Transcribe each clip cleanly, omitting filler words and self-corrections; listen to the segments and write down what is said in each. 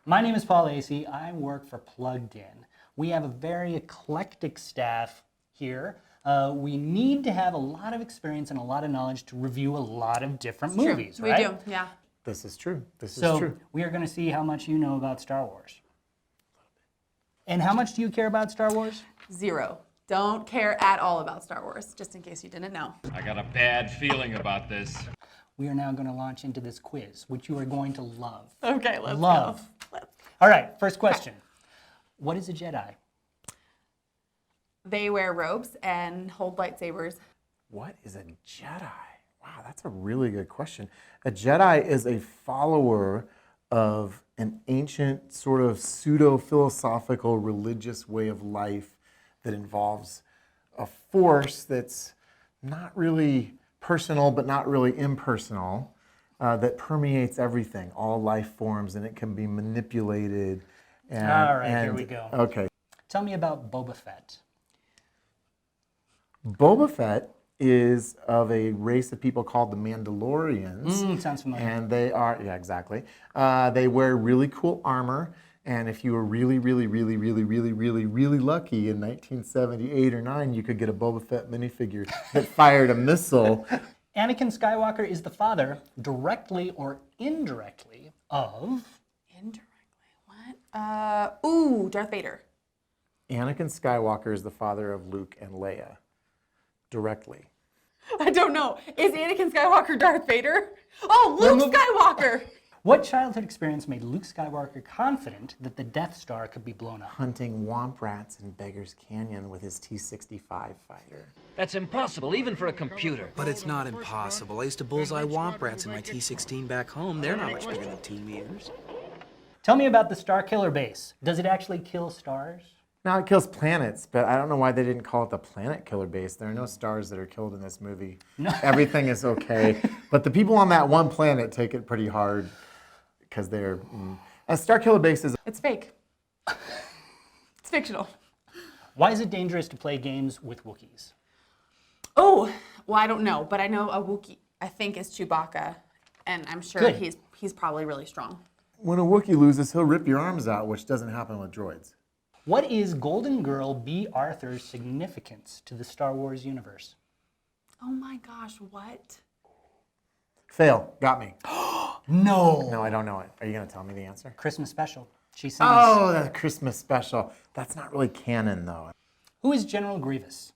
My name is Paul Acey. I work for PluggedIn. We have a very eclectic staff here. We need to have a lot of experience and a lot of knowledge to review a lot of different movies, true. right? We do, yeah. This is true. This is So true. we are going to see how much you know about Star Wars. And how much do you care about Star Wars? 0. Don't care at all about Star Wars, just in case you didn't know. I got a bad feeling about this. We are now going to launch into this quiz, which you are going to love. Okay, let's Love. go. All right, first question. What is a Jedi? They wear robes and hold lightsabers. What is a Jedi? Wow, that's a really good question. A Jedi is a follower of an ancient sort of pseudo-philosophical religious way of life that involves a force that's not really personal but not really impersonal, that permeates everything, all life forms, and it can be manipulated. And, All right, here we go. Okay. Tell me about Boba Fett. Boba Fett is of a race of people called the Mandalorians. Sounds familiar. And they are, yeah, exactly. They wear really cool armor. And if you were really lucky in 1978 or 9, you could get a Boba Fett minifigure that fired a missile. Anakin Skywalker is the father, directly or indirectly, of... Indirectly, what? Darth Vader. Anakin Skywalker is the father of Luke and Leia, directly. I don't know. Is Anakin Skywalker Darth Vader? Oh, Luke Skywalker! What childhood experience made Luke Skywalker confident that the Death Star could be blown up? Hunting womp rats in Beggar's Canyon with his T-65 fighter. That's impossible, even for a computer. But it's not impossible. I used to bullseye womp rats in my T-16 back home. They're not much bigger than 2 meters. Tell me about the Star Killer base. Does it actually kill stars? No, it kills planets, but I don't know why they didn't call it the Planet Killer Base. There are no stars that are killed in this movie. No. Everything is okay. But the people on that one planet take it pretty hard because they're... A Star Killer Base is... It's fake. It's fictional. Why is it dangerous to play games with Wookiees? Oh, well, I don't know, but I know a Wookiee, I think, is Chewbacca, and I'm sure Good. he's probably really strong. When a Wookiee loses, he'll rip your arms out, which doesn't happen with droids. What is Golden Girl B. Arthur's significance to the Star Wars universe? Oh my gosh, what? Fail. Got me. No. No, I don't know it. Are you going to tell me the answer? Christmas special. She sings. Oh, that Christmas special. That's not really canon, though. Who is General Grievous?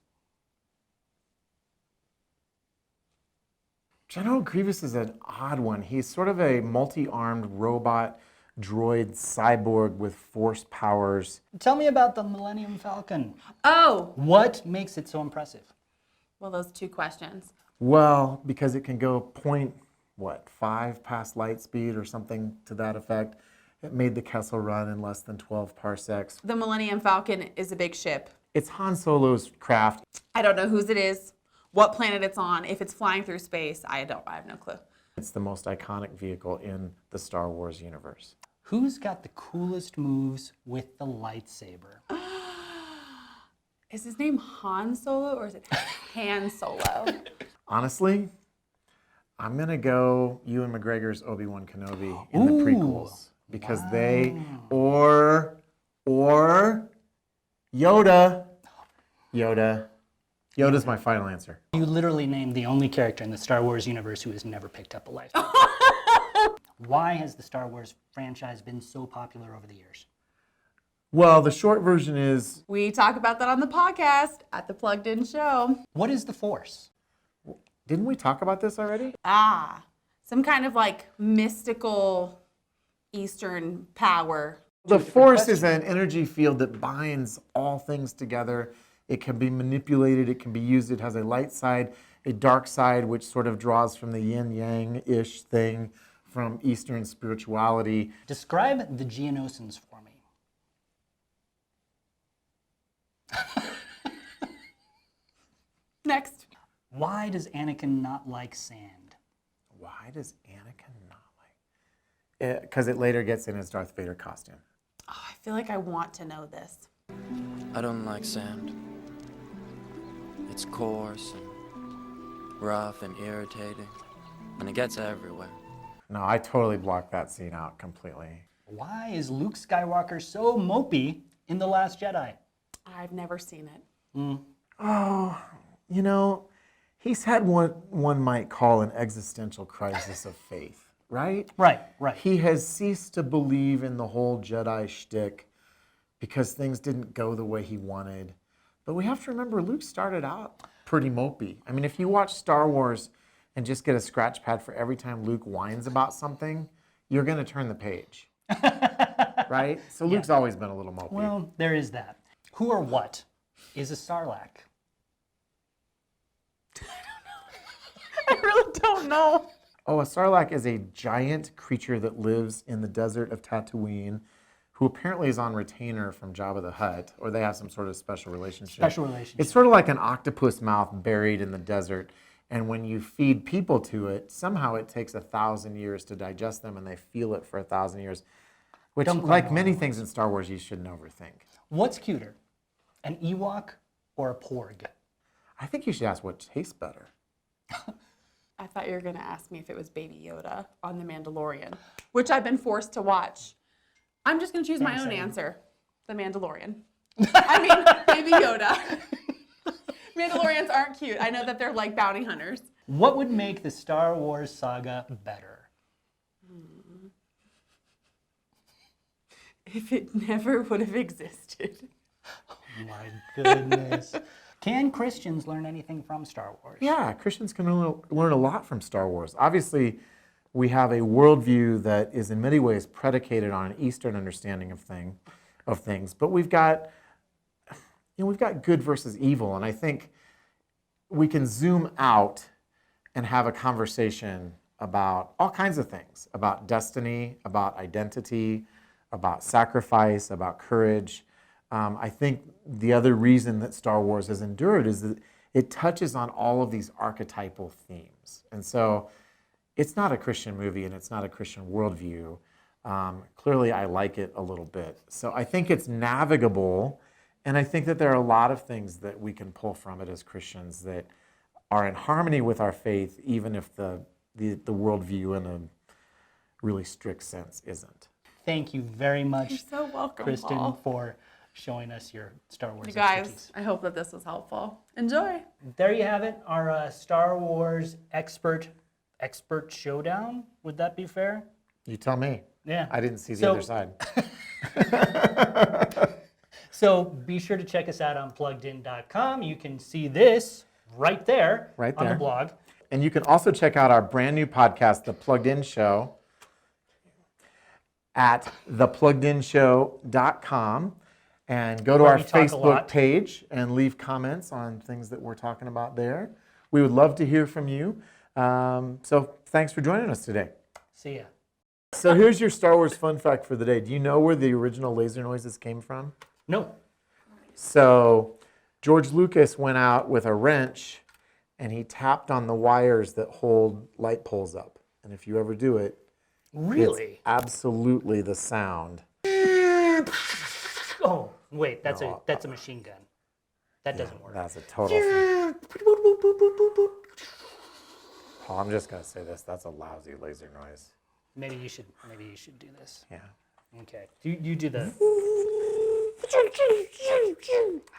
General Grievous is an odd one. He's sort of a multi-armed robot droid cyborg with force powers. Tell me about the Millennium Falcon. Oh, What makes it so impressive? well, those 2 questions. Well, because it can go 5 past light speed or something to that effect. It made the Kessel Run in less than 12 parsecs. The Millennium Falcon is a big ship. It's Han Solo's craft. I don't know whose it is, what planet it's on, if it's flying through space. I have no clue. It's the most iconic vehicle in the Star Wars universe. Who's got the coolest moves with the lightsaber? Is his name Han Solo or is it Han Solo? Honestly, I'm going to go Ewan McGregor's Obi-Wan Kenobi in the prequels. Because or Yoda. Yoda's my final answer. You literally named the only character in the Star Wars universe who has never picked up a lightsaber. Why has the Star Wars franchise been so popular over the years? Well, the short version is, We talk about that on the podcast at the Plugged In Show. What is the Force? didn't we talk about this already? Some kind of like mystical Eastern power. The Force is an energy field that binds all things together. It can be manipulated, it can be used, it has a light side, a dark side, which sort of draws from the yin-yang-ish thing from Eastern spirituality. Describe the Geonosians for me. Next. Why does Anakin not like sand? Why does Anakin not like it? Because it later gets in his Darth Vader costume. Oh, I feel like I want to know this. I don't like sand. It's coarse and rough and irritating, and it gets everywhere. No, I totally blocked that scene out completely. Why is Luke Skywalker so mopey in The Last Jedi? I've never seen it. Oh, you know, he's had what one might call an existential crisis of faith, right? Right. He has ceased to believe in the whole Jedi shtick because things didn't go the way he wanted. But we have to remember, Luke started out pretty mopey. I mean, if you watch Star Wars and just get a scratch pad for every time Luke whines about something, you're going to turn the page. Right? So Luke's always been a little mopey. Well, there is that. Who or what is a Sarlacc? I really don't know. Oh, a Sarlacc is a giant creature that lives in the desert of Tatooine, who apparently is on retainer from Jabba the Hutt, or they have some sort of special relationship. It's sort of like an octopus mouth buried in the desert, and when you feed people to it, somehow it takes 1,000 years to digest them, and they feel it for 1,000 years, which, like many things in Star Wars, you shouldn't overthink. What's cuter, an Ewok or a Porg? I think you should ask what tastes better. I thought you were going to ask me if it was Baby Yoda on The Mandalorian, which I've been forced to watch. I'm just going to choose my own answer. The Mandalorian. I mean, Baby Yoda. Mandalorians aren't cute. I know that they're like bounty hunters. What would make the Star Wars saga better? If it never would have existed. Oh my goodness. Can Christians learn anything from Star Wars? Yeah, Christians can learn a lot from Star Wars. Obviously, we have a worldview that is in many ways predicated on an Eastern understanding of things, but we've got good versus evil, and I think we can zoom out and have a conversation about all kinds of things, about destiny, about identity, about sacrifice, about courage. I think the other reason that Star Wars has endured is that it touches on all of these archetypal themes. And so it's not a Christian movie and it's not a Christian worldview. Clearly, I like it a little bit. So I think it's navigable, and I think that there are a lot of things that we can pull from it as Christians that are in harmony with our faith, even if the worldview in a really strict sense isn't. Thank you very much, You're so welcome, Kristin, Paul. for showing us your Star Wars You guys, expertise. I hope that this was helpful. Enjoy. There you have it, our Star Wars expert showdown. Would that be fair? You tell me. Yeah. I didn't see the other side. So be sure to check us out on PluggedIn.com. You can see this right there, Right on the there. blog. And you can also check out our brand new podcast, The Plugged In Show, at thepluggedinshow.com. And go to Where our we talk a Facebook lot. page and leave comments on things that we're talking about there. We would love to hear from you. So thanks for joining us today. See ya. So here's your Star Wars fun fact for the day. Do you know where the original laser noises came from? No. So George Lucas went out with a wrench and he tapped on the wires that hold light poles up. And if you ever do it, Really? it's absolutely the sound. Oh, wait, that's a machine gun. That doesn't work. That's a total thing. Oh, I'm just going to say this. That's a lousy laser noise. Maybe you should do this. Yeah. Okay. You do the